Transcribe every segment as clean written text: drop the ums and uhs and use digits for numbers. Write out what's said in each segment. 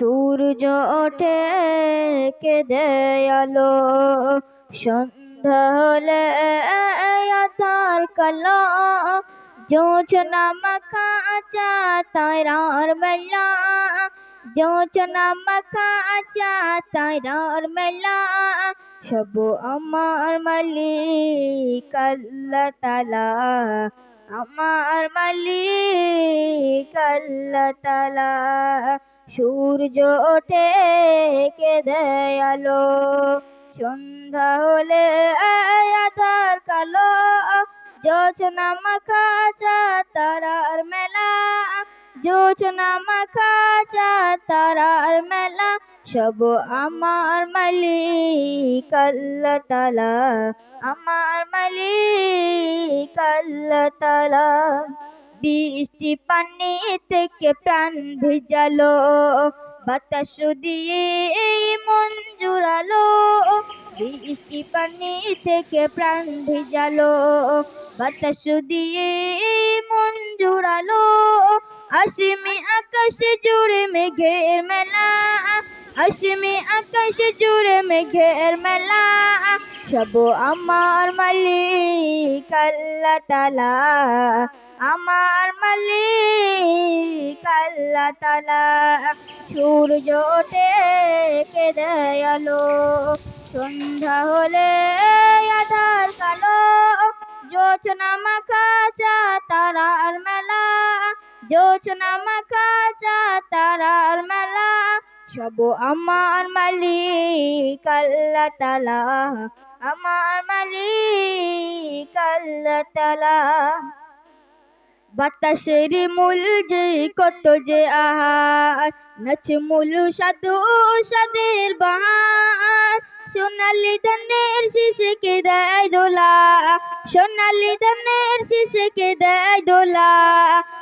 সূর্য ওঠে কেঁদে আলো, সন্ধ্যা হলে আঁধার কালো, জোছনা মাখা তারার মেলা, জোছনা মাখা তারার মেলা, সব আমার মালিক আল্লাহ তাআলা, আমার মালিক আল্লাহ তাআলা। সূর্য ওঠে কেঁদে আলো, সন্ধ্যা হলে আঁধার কালো, জোছনা মাখা তারার মেলা, জোছনা মাখা তারার মেলা, সব আমার মালিক আল্লাহ তাআলা, আমার মালিক আল্লাহ তাআলা। বৃষ্টি পানি থেকে প্রাণ ভিজালো, বাতাস দিয়ে মন জুড়ালো, বৃষ্টি পানি থেকে প্রাণ ভিজালো, বাতাস দিয়ে মন জুড়ালো, আসিমি আকাশ জুড়ে মেঘের মেলা, আসিমি আকাশ জুড়ে মেঘের মেলা, সব আমার মালিক আল্লাহ তাআলা, আমার মালিক আল্লাহ তাআলা। সূর্য ওঠে কেঁদে আলো, সন্ধ্যা হলে আঁধার কালো, জোছনা মাখা তারার মেলা, জোছনা মাখা তারার মেলা, সব আমার মালিক আল্লাহ তাআলা, আমার মালিক আল্লাহ তাআলা। বাতাসের মূল যে কত যে আহার, নাচে মূল সাধু সাদের বাহার, সোনালি ধানের শিশিকে দেয় দোলা, সোনালি ধানের শিশিকে দেয় দোলা,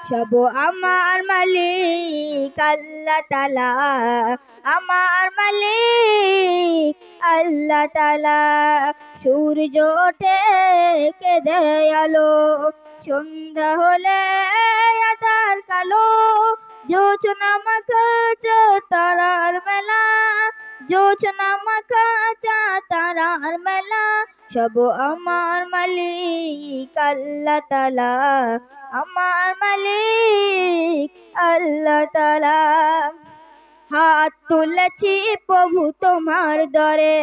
সব আমার মালিক আল্লাহ তাআলা, আমার মালিক আল্লাহ তাআলা। সূর্য ওঠে কেঁদে আলো, সন্ধ্যা হলে আঁধার কালো, জোছনা মাখা তারার মেলা, জোছনা মাখা তারার মেলা, সব আমার মালিক আল্লাহ তাআলা, আমার মালিক আল্লাহ তাআলা। হাত তুলেছি প্রভু তোমার দরে,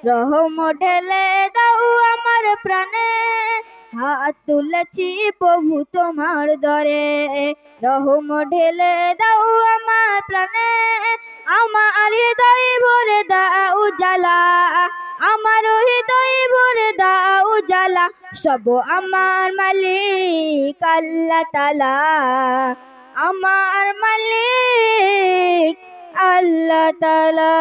রহম ঢেলে দাও আমার প্রাণে, হাত তুলেছি প্রভু তোমার দরে, রহম ঢেলে দাও আমার প্রাণে, আমার হৃদয় ভরে দাও জ্বালা, আমার হৃদয় ভরে দাও জ্বালা, সব আমার মালিক আল্লাহ তাআলা, আমার মালিক আল্লাহ তাআলা।